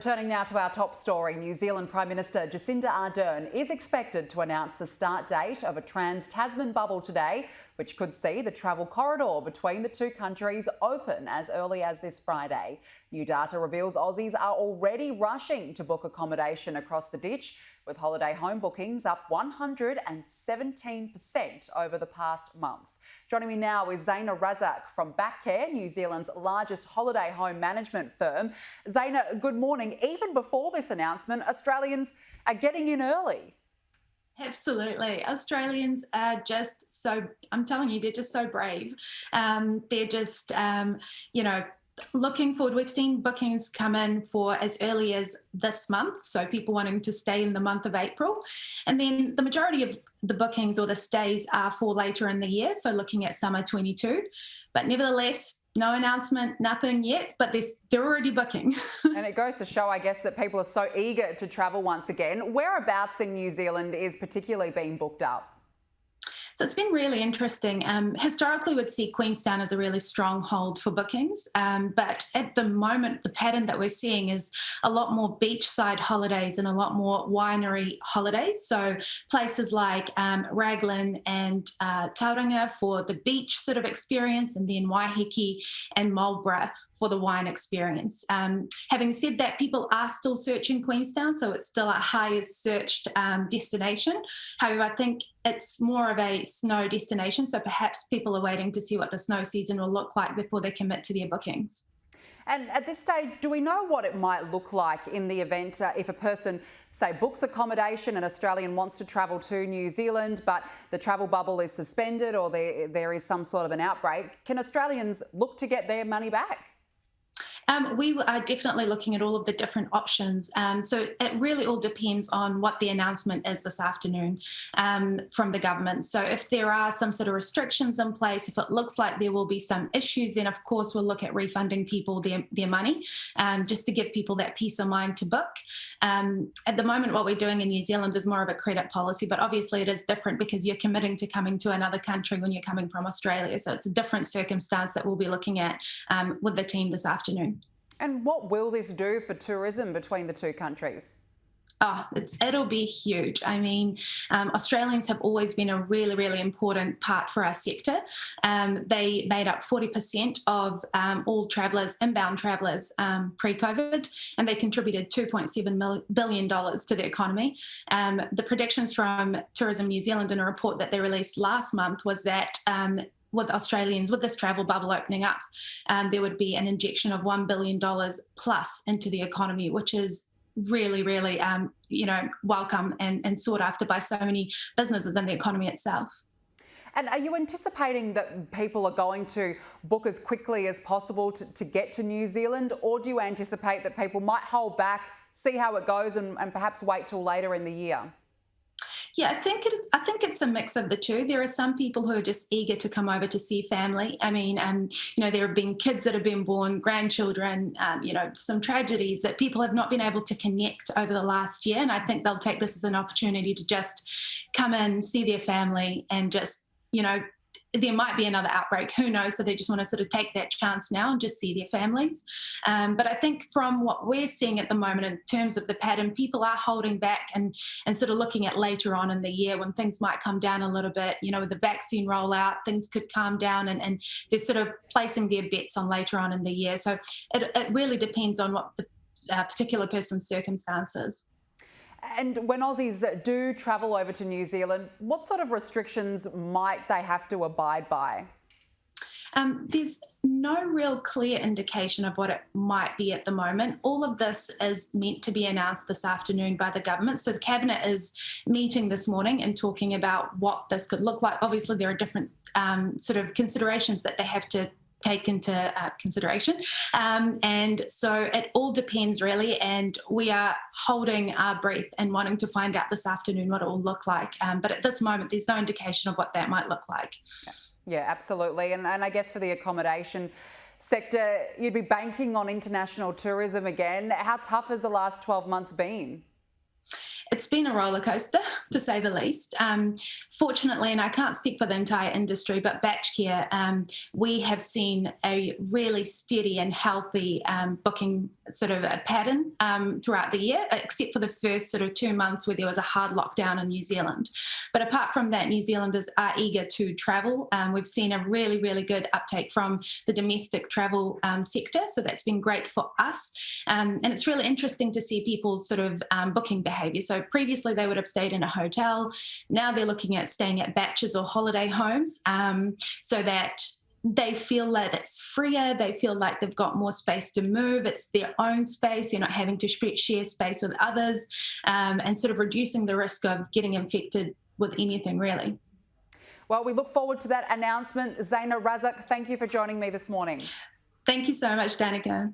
Turning now to our top story, New Zealand Prime Minister Jacinda Ardern is expected to announce the start date of a trans-Tasman bubble today, which could see the travel corridor between the two countries open as early as this Friday. New data reveals Aussies are already rushing to book accommodation across the ditch, with holiday home bookings up 117% over the past month. Joining me now is Zaina Razzaq from Bachcare, New Zealand's largest holiday home management firm. Zaina, good morning. Even before this announcement, Australians are getting in early. Absolutely. Australians are just so, I'm telling you, they're just so brave. They're just, looking forward. We've seen bookings come in for as early as this month, so people wanting to stay in the month of April. And then the majority of the bookings or the stays are for later in the year, so looking at summer 22. But nevertheless, no announcement, nothing yet, but they're already booking. And it goes to show, I guess, that people are so eager to travel once again. Whereabouts in New Zealand is particularly being booked up? So it's been really interesting. Historically, we'd see Queenstown as a really strong hold for bookings, but at the moment, the pattern that we're seeing is a lot more beachside holidays and a lot more winery holidays. So places like Raglan and Tauranga for the beach sort of experience, and then Waiheke and Marlborough for the wine experience. Having said that, people are still searching Queenstown, so it's still our highest searched destination. However, I think it's more of a snow destination, so perhaps people are waiting to see what the snow season will look like before they commit to their bookings. And at this stage, do we know what it might look like in the event if a person, say, books accommodation, an Australian wants to travel to New Zealand, but the travel bubble is suspended or there is some sort of an outbreak? Can Australians look to get their money back? We are definitely looking at all of the different options. So it really all depends on what the announcement is this afternoon from the government. So if there are some sort of restrictions in place, if it looks like there will be some issues, then of course we'll look at refunding people their money, just to give people that peace of mind to book. At the moment, what we're doing in New Zealand is more of a credit policy, but obviously it is different because you're committing to coming to another country when you're coming from Australia. So it's a different circumstance that we'll be looking at with the team this afternoon. And what will this do for tourism between the two countries? Oh, it'll be huge. I mean, Australians have always been a really, really important part for our sector. They made up 40% of all travellers, inbound travellers, pre-COVID, and they contributed $2.7 billion to the economy. The predictions from Tourism New Zealand in a report that they released last month was that with Australians, with this travel bubble opening up, there would be an injection of $1 billion plus into the economy, which is really, really, welcome and sought after by so many businesses and the economy itself. And are you anticipating that people are going to book as quickly as possible to get to New Zealand, or do you anticipate that people might hold back, see how it goes, and perhaps wait till later in the year? Yeah, I think it's a mix of the two. There are some people who are just eager to come over to see family. I mean, there have been kids that have been born, grandchildren, some tragedies that people have not been able to connect over the last year. And I think they'll take this as an opportunity to just come in, see their family, and just, there might be another outbreak, who knows? So they just want to sort of take that chance now and just see their families. But I think from what we're seeing at the moment in terms of the pattern, people are holding back and sort of looking at later on in the year when things might come down a little bit, with the vaccine rollout, things could calm down, and they're sort of placing their bets on later on in the year. So it really depends on what the particular person's circumstances. And when Aussies do travel over to New Zealand, what sort of restrictions might they have to abide by? There's no real clear indication of what it might be at the moment. All of this is meant to be announced this afternoon by the government. So the Cabinet is meeting this morning and talking about what this could look like. Obviously, there are different sort of considerations that they have to take into consideration. And so it all depends really, and we are holding our breath and wanting to find out this afternoon what it will look like. But at this moment, there's no indication of what that might look like. Yeah, absolutely. And I guess for the accommodation sector, you'd be banking on international tourism again. How tough has the last 12 months been? It's been a roller coaster, to say the least. Fortunately, and I can't speak for the entire industry, but Bachcare, we have seen a really steady and healthy booking sort of a pattern throughout the year, except for the first sort of 2 months where there was a hard lockdown in New Zealand. But apart from that, New Zealanders are eager to travel. We've seen a really, really good uptake from the domestic travel sector, so that's been great for us. And it's really interesting to see people's sort of booking behaviour. So previously they would have stayed in a hotel. Now they're looking at staying at batches or holiday homes, so that they feel that it's freer. They feel like they've got more space to move. It's their own space. They're not having to share space with others, and sort of reducing the risk of getting infected with anything, really. Well, we look forward to that announcement. Zaina Razzaq, thank you for joining me this morning. Thank you so much, Danica.